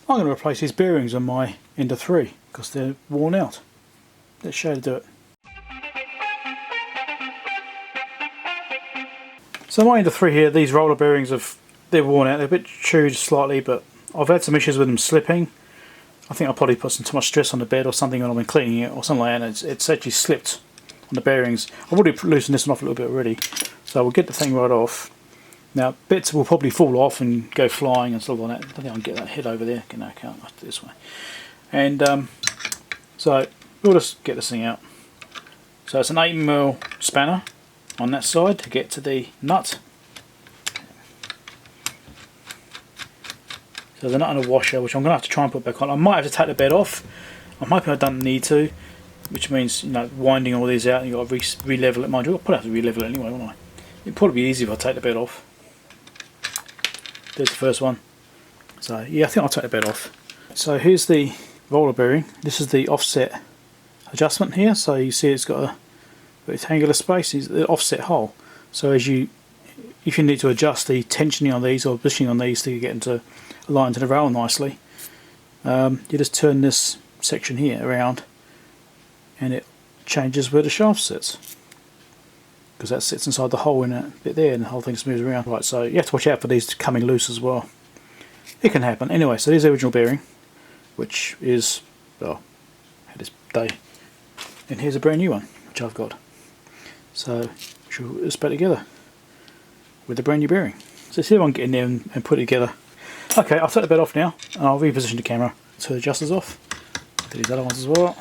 I'm going to replace these bearings on my Ender 3 because they're worn out. Let's show you how to do it. So my Ender 3 here, these roller bearings they're worn out, they're a bit chewed slightly, but I've had some issues with them slipping. I think I probably put some too much stress on the bed or something when I've been cleaning it or something like that, and it's actually slipped on the bearings. I've already loosened this one off a little bit already, so we'll get the thing right off. Now bits will probably fall off and go flying and stuff like that. I think I can get that head over there. No, I can't. I have to do it this way. And so we'll just get this thing out. So it's an 8mm spanner on that side to get to the nut. So the nut and a washer, which I'm going to have to try and put back on. I might have to take the bed off. I'm hoping I don't need to, which means, you know, winding all these out and you've got to re-level it. Mind you, I'll probably have to re-level it anyway, won't I? It'd probably be easier if I take the bed off. There's the first one. So yeah, I think I'll take the bed off. So here's the roller bearing. This is the offset adjustment here. So you see it's got a rectangular space, is the offset hole. So if you need to adjust the tensioning on these or positioning on these to get into align to the rail nicely, you just turn this section here around and it changes where the shaft sits, because that sits inside the hole in that bit there and the whole thing moves around. Right, so you have to watch out for these coming loose as well. It can happen. Anyway, so there's the original bearing, which is, well, had this day, and here's a brand new one which I've got. So we'll put this back together with the brand new bearing. So see if I can get in there and put it together. Okay, I'll take the bed off now and I'll reposition the camera so the adjuster's off. Do these other ones as well.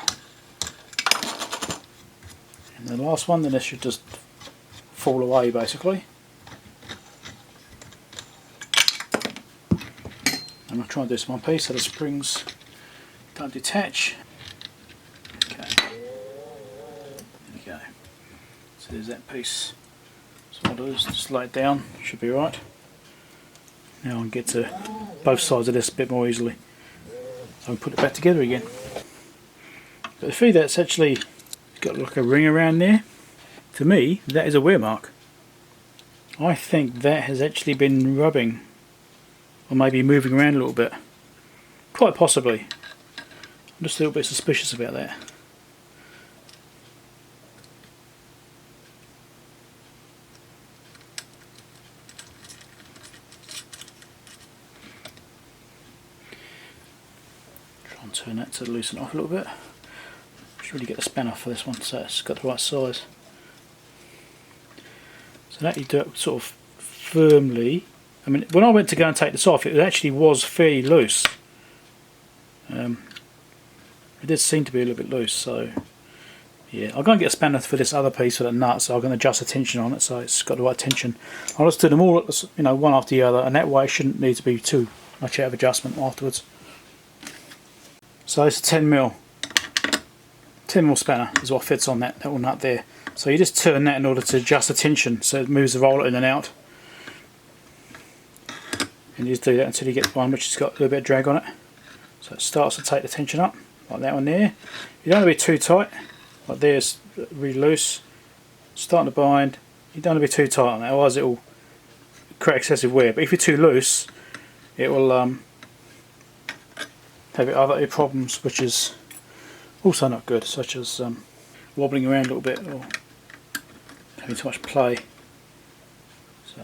And the last one, then this should just fall away basically. I'm going to try and do this in one piece so the springs don't detach. Okay, there we go. So there's that piece. So what I'll do is just lay it down, should be right. Now I can get to both sides of this a bit more easily. So I can put it back together again. But the feed that's actually got like a ring around there, to me that is a wear mark. I think that has actually been rubbing or maybe moving around a little bit. Quite possibly. I'm just a little bit suspicious about that. Try and turn that to loosen it off a little bit. Should really get the spanner for this one so it's got the right size. So that you do it sort of firmly. I mean, when I went to go and take this off, it actually was fairly loose. It did seem to be a little bit loose, so yeah. I'll go and get a spanner for this other piece for the nut, so I'm going to adjust the tension on it so it's got the right tension. I'll just do them all, you know, one after the other, and that way it shouldn't need to be too much out of adjustment afterwards. So it's a 10mm spanner is what fits on that little nut there. So you just turn that in order to adjust the tension so it moves the roller in and out. And you just do that until you get one which has got a little bit of drag on it. So it starts to take the tension up, like that one there. You don't want to be too tight, like there's really loose. Starting to bind, you don't want to be too tight on that, otherwise it will create excessive wear. But if you're too loose, it will have other problems which is also not good, such as wobbling around a little bit or having too much play. So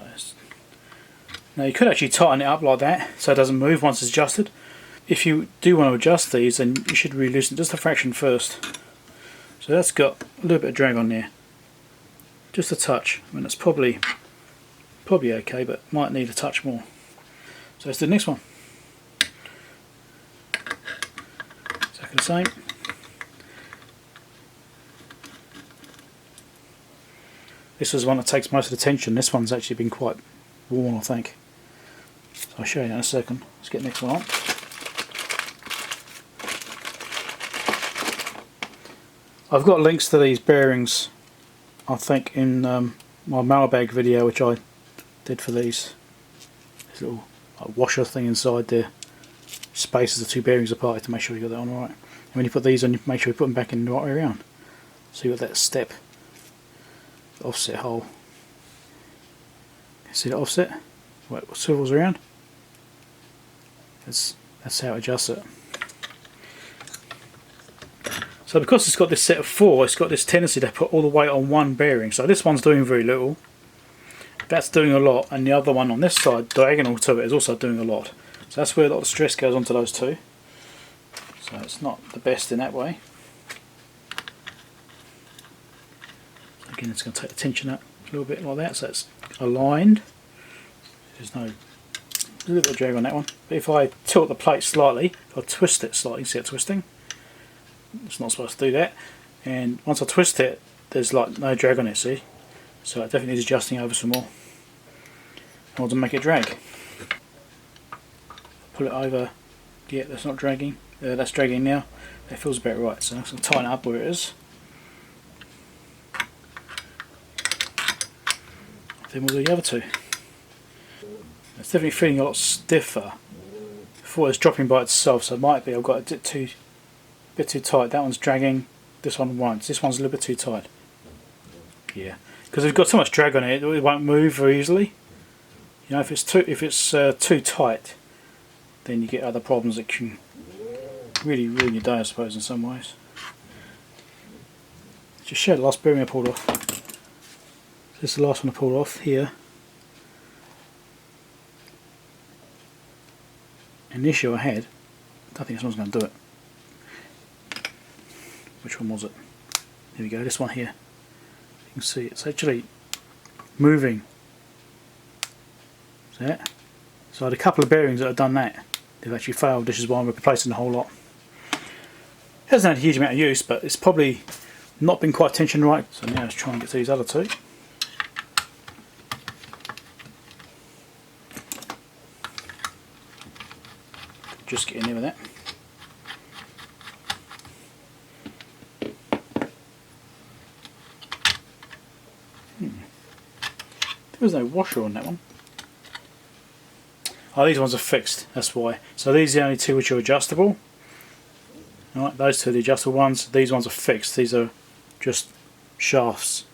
now you could actually tighten it up like that so it doesn't move once it's adjusted. If you do want to adjust these, then you should re-loosen just a fraction first. So that's got a little bit of drag on there, just a touch. I mean, it's probably okay, but might need a touch more. So let's do the next one. Exactly the same. This is one that takes most of the tension. This one's actually been quite worn, I think. So I'll show you in a second. Let's get the next one on. I've got links to these bearings, I think, in my mailbag video which I did for these. This little washer thing inside there spaces the two bearings apart to make sure you got that on right. And when you put these on, you make sure you put them back in the right way around. So you got that step, the offset hole. See the offset? What swivels around? That's That's how it adjusts it. So because it's got this set of 4, it's got this tendency to put all the weight on one bearing. So this one's doing very little, that's doing a lot, and the other one on this side, diagonal to it, is also doing a lot. So that's where a lot of stress goes onto those two. So it's not the best in that way. Again, it's going to take the tension up a little bit like that, so it's aligned. There's no, a little bit of drag on that one. But if I tilt the plate slightly, if I twist it slightly, see it twisting? It's not supposed to do that. And once I twist it, there's like no drag on it, see? So it definitely needs adjusting over some more in order to make it drag. Pull it over, yeah, that's not dragging. That's dragging now. That feels about right, so I'm going to tighten it up where it is. Then we'll do the other two. It's definitely feeling a lot stiffer. Before it's dropping by itself, so it might be I've got a bit too tight. That one's dragging, this one won't. This one's a little bit too tight. Yeah, because we've got so much drag on it, it won't move very easily. You know, if it's too tight, then you get other problems that can really ruin your day, I suppose, in some ways. Just show the last bearing I pulled off. This is the last one I pulled off here. And the issue I had, I don't think this one's going to do it. Which one was it? Here we go, this one here. You can see it's actually moving. See that? So I had a couple of bearings that have done that. They've actually failed, this is why I'm replacing the whole lot. It hasn't had a huge amount of use, but it's probably not been quite tension right. So now let's try and get to these other two. Just get in there with that. There was no washer on that one. Oh, these ones are fixed, that's why. So these are the only two which are adjustable. Alright, those two are the adjustable ones. These ones are fixed. These are just shafts,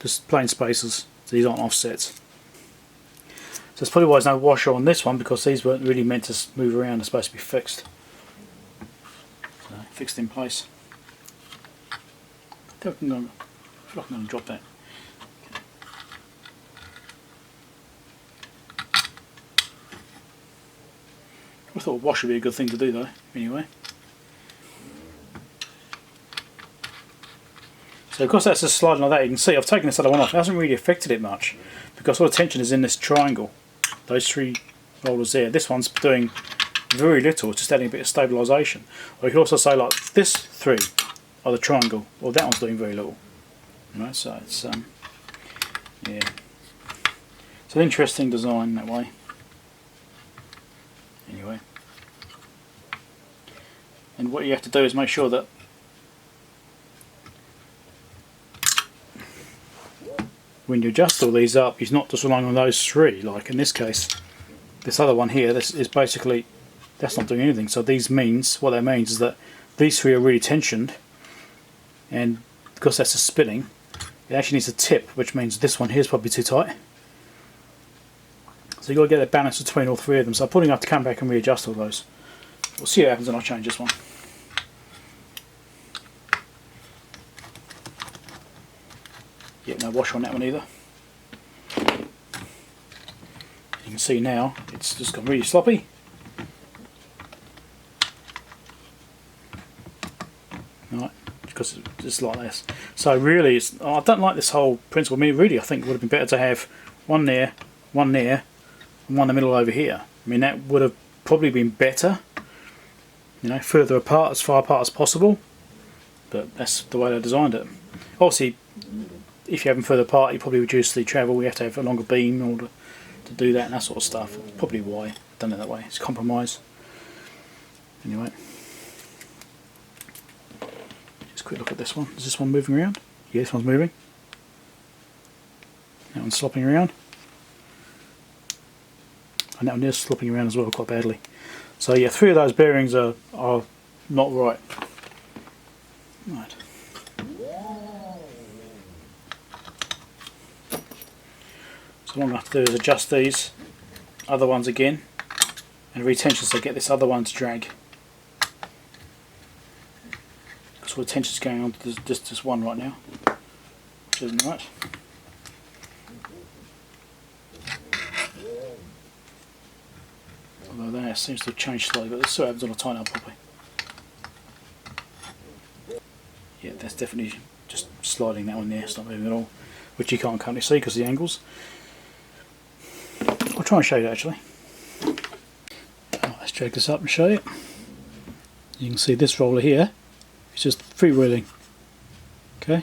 just plain spacers. These aren't offsets. So that's probably why there's no washer on this one, because these weren't really meant to move around. They're supposed to be fixed. So, fixed in place. I feel like I'm going to drop that. I thought a wash would be a good thing to do though, anyway. So because that's just sliding like that, you can see I've taken this other one off. It hasn't really affected it much, because all the tension is in this triangle. Those three rollers there. This one's doing very little, it's just adding a bit of stabilisation. Or you could also say like this three are the triangle, or that one's doing very little. You know, so it's yeah. It's an interesting design that way. Anyway. And what you have to do is make sure that when you adjust all these up, you're not just relying on those three. Like in this case, this other one here, this is basically, that's not doing anything. So these means, what that means is that these three are really tensioned, and because that's a spinning, it actually needs a tip, which means this one here is probably too tight. So you've got to get a balance between all three of them. So I'm probably going to have to come back and readjust all those. We'll see what happens when I change this one. Yeah, no washer on that one either. You can see now it's just gone really sloppy. Right, because it's just like this. So really, I don't like this whole principle. I mean, really, I think it would have been better to have one there, and one in the middle over here. I mean, that would have probably been better. You know, further apart, as far apart as possible. But that's the way they designed it. Obviously, if you have them further apart, you probably reduce the travel. You have to have a longer beam in order to do that and that sort of stuff. That's probably why I've done it that way. It's a compromise. Anyway, just a quick look at this one. Is this one moving around? Yeah, this one's moving. That one's slopping around. And that one is slopping around as well quite badly. So yeah, three of those bearings are not right. Right. So what I'm going to have to do is adjust these other ones again and retension so get this other one to drag. Because all the tension's going on to just this one right now, which isn't right. Although that seems to have changed slightly, but this still happens on a tighten up properly. Yeah, that's definitely just sliding that one there, it's not moving at all, which you can't currently see because of the angles. I'll try and show you actually. Right, let's drag this up and show you. You can see this roller here, it's just freewheeling. Okay,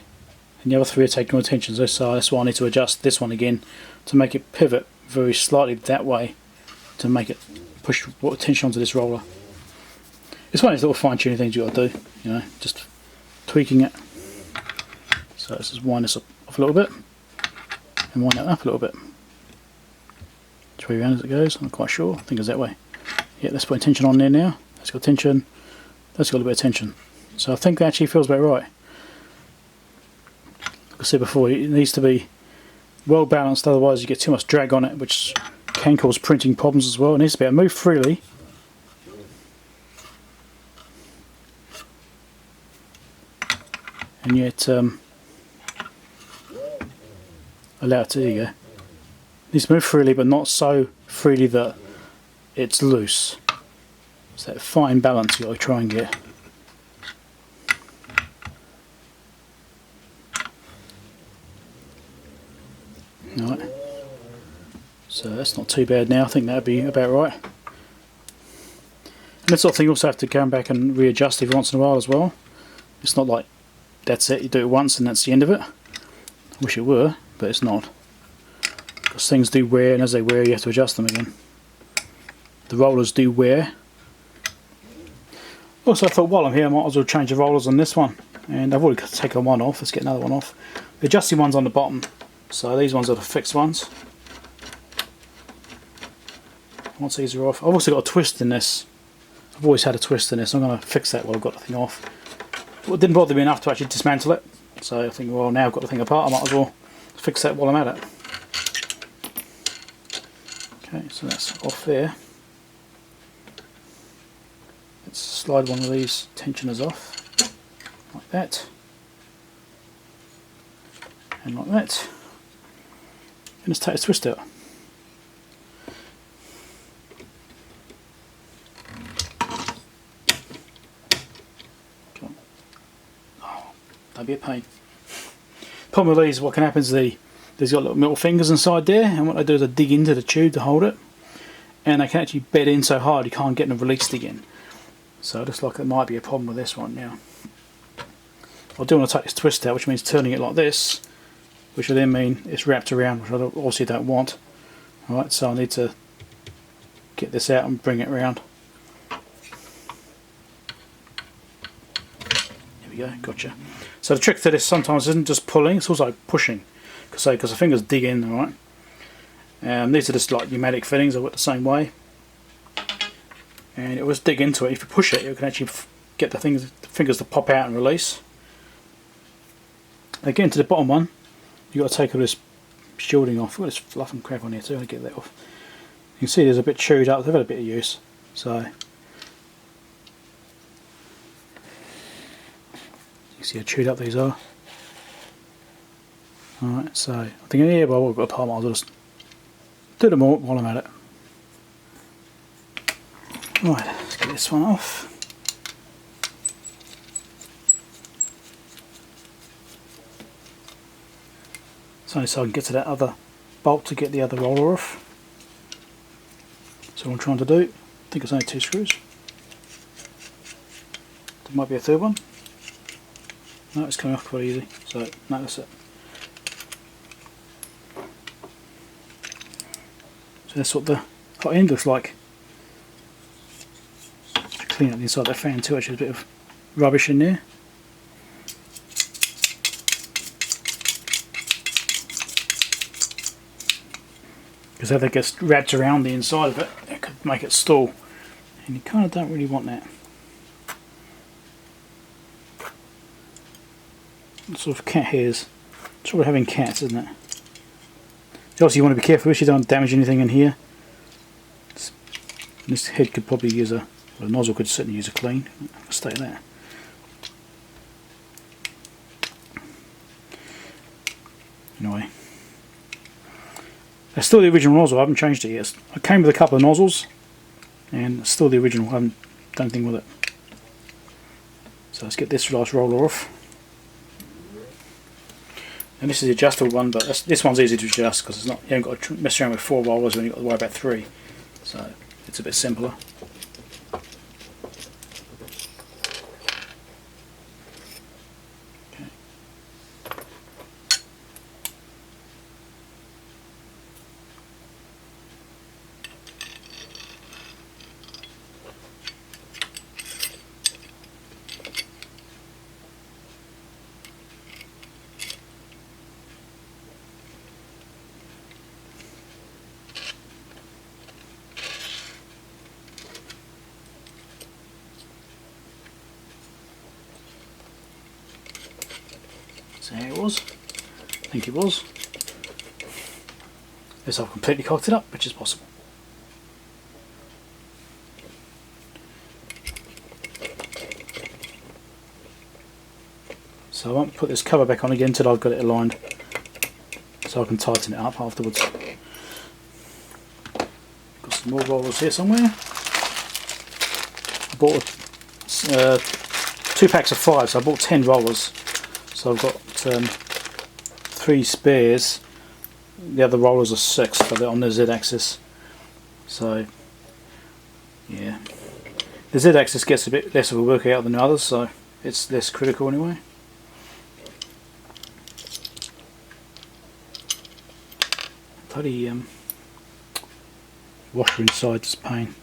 and the other three are taking more attention, so that's why I need to adjust this one again to make it pivot very slightly that way to make it push more attention onto this roller. It's one of these little fine tuning things you've got to do, you know, just tweaking it. So let's just wind this up off a little bit and wind that up a little bit. Which way around as it goes, I'm not quite sure, I think it's that way. Yeah, let's put tension on there now. That's got tension, that's got a bit of tension. So I think that actually feels about right. Like I said before, it needs to be well balanced, otherwise you get too much drag on it, which can cause printing problems as well. It needs to be able to move freely. And yet allow it to, there you go. It needs to move freely, but not so freely that it's loose. It's that fine balance you've got to try and get. Alright. So that's not too bad now, I think that'd be about right. And this sort of thing you also have to come back and readjust every once in a while as well. It's not like that's it, you do it once and that's the end of it. I wish it were, but it's not. Because things do wear, and as they wear you have to adjust them again. The rollers do wear. Also I thought while I'm here I might as well change the rollers on this one. And I've already taken one off, let's get another one off. The adjusting one's on the bottom, so these ones are the fixed ones. Once these are off, I've also got a twist in this. I've always had a twist in this, I'm going to fix that while I've got the thing off. Well, it didn't bother me enough to actually dismantle it, so I think, well, now I've got the thing apart, I might as well fix that while I'm at it. Okay, so that's off there. Let's slide one of these tensioners off, like that, and like that. And let's take the twist out. That'd be a pain. Problem with these, what can happen is they've got little metal fingers inside there, and what they do is they dig into the tube to hold it, and they can actually bed in so hard you can't get them released again. So it looks like there might be a problem with this one now. I do want to take this twist out, which means turning it like this, which will then mean it's wrapped around, which I obviously don't want. Alright, so I need to get this out and bring it around. There we go, gotcha. So the trick to this sometimes isn't just pulling, it's also pushing, because the fingers dig in, alright. These are just like pneumatic fittings, I work the same way. And it will just dig into it. If you push it, you can actually get the fingers to pop out and release. Again, to the bottom one, you've got to take all this shielding off. I've got this fluff and crap on here too, I'll get that off. You can see there's a bit chewed up, they've had a bit of use. So you see how chewed up these are. Alright, so I'm thinking, yeah, well, we've got a part, I'll just do them all while I'm at it. Right, let's get this one off. So I can get to that other bolt to get the other roller off. So what I'm trying to do, I think it's only 2 screws. There might be a third one. No, it's coming off quite easy, so no, that's it. So that's what the hot end looks like. Clean up the inside of the fan too, actually there's a bit of rubbish in there. Because if that gets wrapped around the inside of it, it could make it stall. And you kind of don't really want that. Sort of cat hairs. It's sort of having cats, isn't it? Obviously you want to be careful, you don't damage anything in here. This head could probably use a, well, the nozzle could certainly use a clean. I'll stay there. Anyway, it's still the original nozzle. I haven't changed it yet. I came with a couple of nozzles, and it's still the original. I haven't done anything with it. So let's get this last roller off. And this is the adjustable one, but this one's easy to adjust because it's not, you haven't got to mess around with 4 rollers when you've got to worry about 3. So it's a bit simpler. Okay. So here it was. I think it was. Yes, I've completely cocked it up, which is possible. So I won't put this cover back on again until I've got it aligned, so I can tighten it up afterwards. Got some more rollers here somewhere. I bought 2 packs of 5, so I bought 10 rollers. So I've got 3 spares. The other rollers are 6, but they're on the Z-axis. So yeah, the Z-axis gets a bit less of a workout than the others, so it's less critical anyway. Bloody washer inside is pain.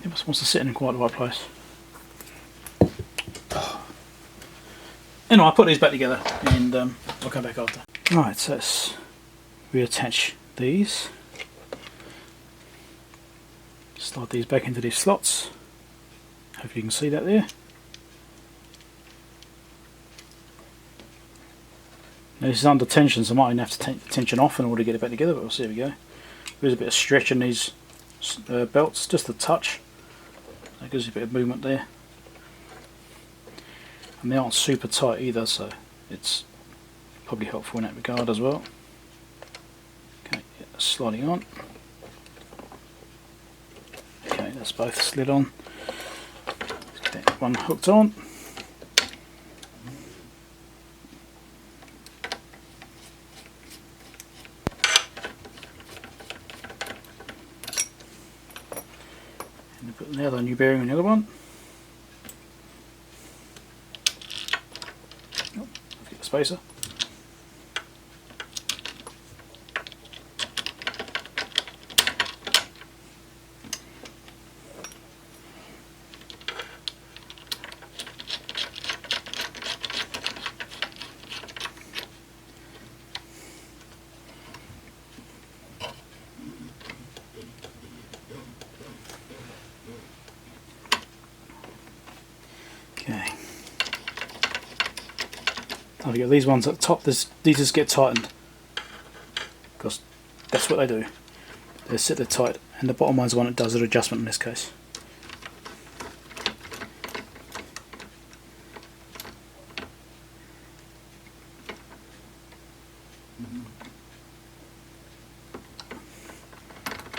It must wants to sit in quite the right place. Anyway, I'll put these back together and I'll come back after. Right, so let's reattach these. Slide these back into these slots. Hopefully you can see that there. Now this is under tension, so I might even have to take the tension off in order to get it back together, but we'll see. There we go. There's a bit of stretch in these belts, just a touch. That gives you a bit of movement there. And they aren't super tight either, so it's probably helpful in that regard as well. Okay, yeah, sliding on. Okay, that's both slid on. Let's get that one hooked on. And put the other new bearing on the other one. Spacer. Okay. Time to get these ones at the top. These just get tightened because that's what they do. They sit there tight, and the bottom one's the one that does the adjustment in this case.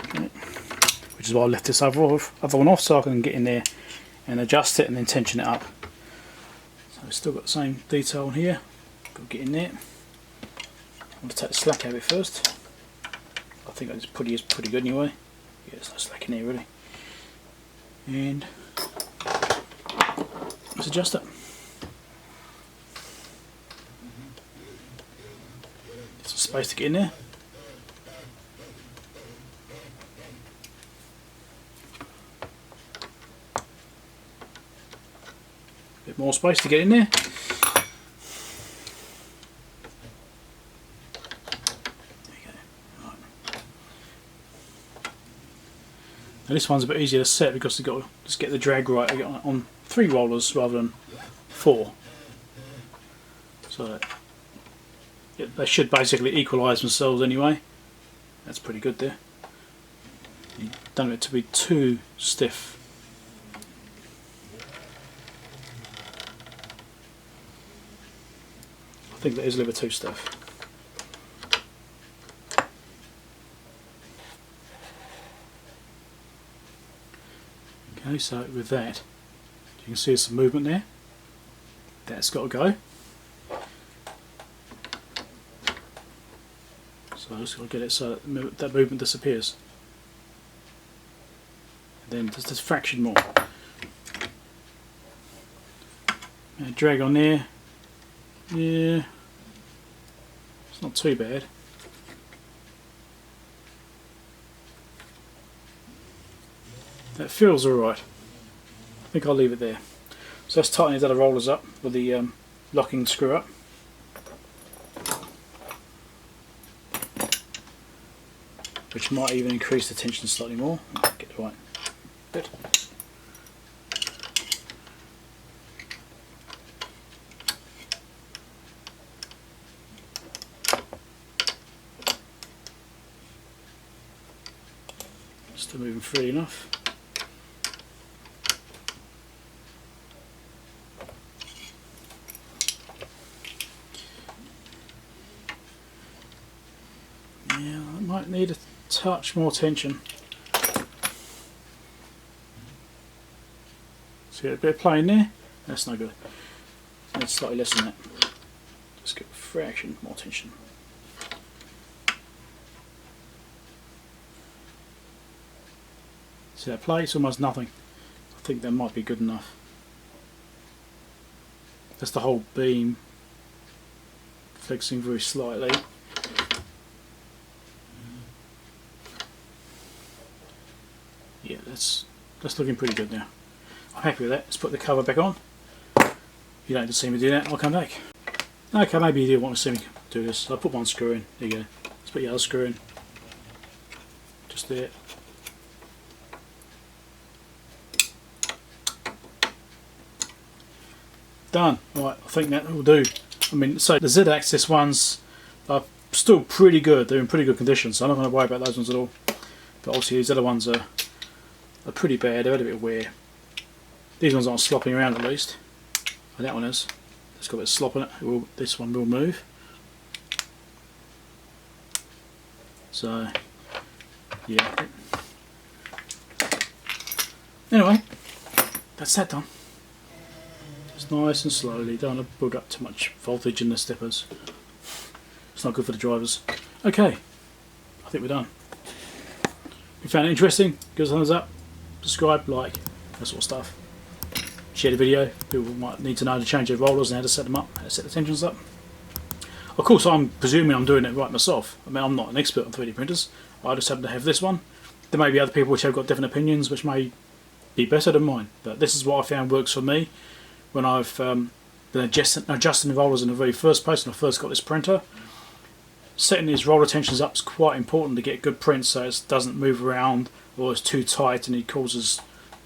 Okay. Which is why I left this other one off, so I can get in there and adjust it and then tension it up. So we've still got the same detail here. Got to get in there. I want to take the slack out of it first. I think it's pretty good anyway. Yeah, there's no slack in here really. And let's adjust it. Get some space to get in there. Bit more space to get in there. Now this one's a bit easier to set because you've got to just get the drag right on 3 rollers rather than 4. So they should basically equalise themselves anyway. That's pretty good there. You don't want it to be too stiff. I think that is a little bit too stiff. Okay, so with that, you can see some movement there. That's got to go. So I just got to get it so that movement disappears. And then just a fraction more. And drag on there. Yeah, it's not too bad. That feels alright. I think I'll leave it there. So let's tighten these other rollers up with the locking screw up. Which might even increase the tension slightly more. Get it right. Good. Still moving freely enough. Yeah, I might need a touch more tension. See a bit of play in there? That's no good. It's slightly less than that. Just get a fraction more tension. See that play? It's almost nothing. I think that might be good enough. That's the whole beam flexing very slightly. Yeah, that's looking pretty good now. I'm happy with that. Let's put the cover back on. You don't need to see me do that, I'll come back. Okay, maybe you do want to see me do this. I'll put one screw in. There you go. Let's put the other screw in. Just there. Done. Right, I think that will do. I mean, so the Z-axis ones are still pretty good. They're in pretty good condition, so I'm not going to worry about those ones at all. But obviously these other ones are pretty bad. They've had a bit of wear. These ones aren't slopping around at least. And that one is. It's got a bit of slop in it. This one will move. So, yeah. Anyway, that's that done. Just nice and slowly. Don't want to build up too much voltage in the steppers. It's not good for the drivers. Okay, I think we're done. If you found it interesting, give us a thumbs up, subscribe, like, that sort of stuff. Share the video. People might need to know to change their rollers and how to set them up, how to set the tensions up. Of course, I'm presuming I'm doing it right myself. I mean, I'm not an expert on 3D printers. I just happen to have this one. There may be other people which have got different opinions, which may be better than mine. But this is what I found works for me when I've been adjusting the rollers in the very first place when I first got this printer. Setting these roller tensions up is quite important to get good prints so it doesn't move around or it's too tight and it causes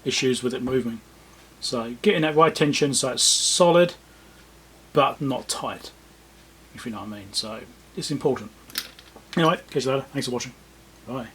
issues with it moving. So getting that right tension so it's solid but not tight, if you know what I mean. So it's important. Anyway, catch you later. Thanks for watching. Bye.